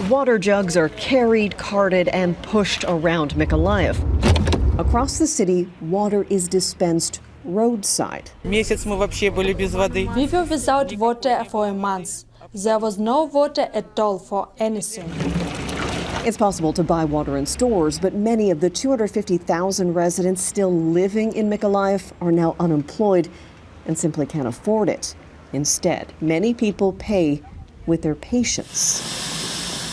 Water jugs are carried, carted, and pushed around Mykolaiv. Across the city, water is dispensed roadside. We were without water for a month. There was no water at all for anything. It's possible to buy water in stores, but many of the 250,000 residents still living in Mykolaiv are now unemployed and simply can't afford it. Instead, many people pay with their patience.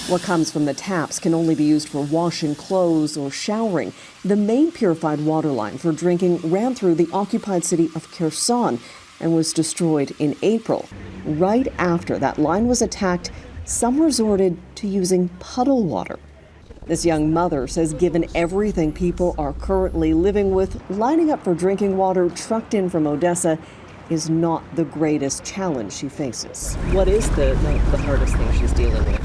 What comes from the taps can only be used for washing clothes or showering. The main purified water line for drinking ran through the occupied city of Kherson and was destroyed in April. Right after that line was attacked, some resorted to using puddle water. This young mother says given everything people are currently living with, lining up for drinking water trucked in from Odessa is not the greatest challenge she faces. What is the hardest thing she's dealing with?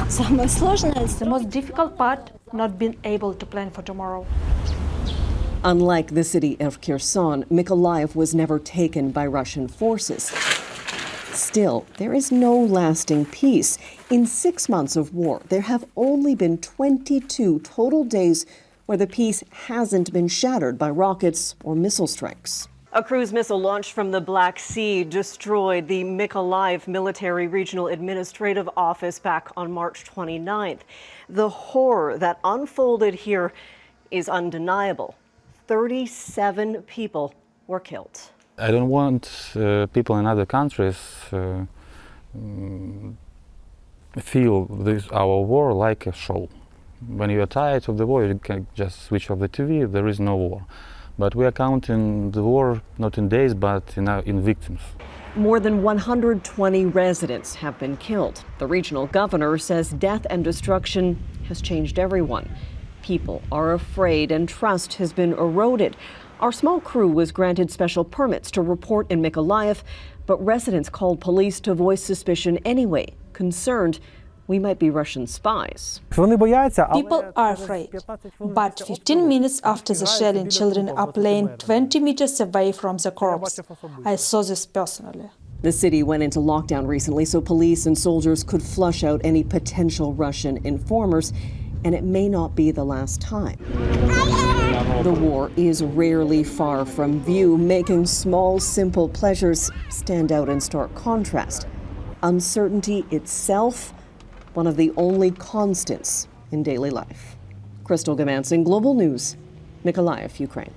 The most difficult part, not being able to plan for tomorrow. Unlike the city of Kherson, Mykolaiv was never taken by Russian forces. Still, there is no lasting peace. In 6 months of war, there have only been 22 total days where the peace hasn't been shattered by rockets or missile strikes. A cruise missile launched from the Black Sea destroyed the Mykolaiv Military Regional Administrative Office back on March 29th. The horror that unfolded here is undeniable. 37 people were killed. I don't want people in other countries feel our war like a show. When you are tired of the war, you can just switch off the TV, there is no war. But we are counting the war not in days, but in victims. More than 120 residents have been killed. The regional governor says death and destruction has changed everyone. People are afraid and trust has been eroded. Our small crew was granted special permits to report in Mykolaiv, but residents called police to voice suspicion anyway, concerned we might be Russian spies. People are afraid. But 15 minutes after the shelling, children are playing 20 meters away from the corpse. I saw this personally. The city went into lockdown recently so police and soldiers could flush out any potential Russian informers, and it may not be the last time. The war is rarely far from view, making small, simple pleasures stand out in stark contrast. Uncertainty itself, one of the only constants in daily life. Goomansingh, Global News, Mykolaiv, Ukraine.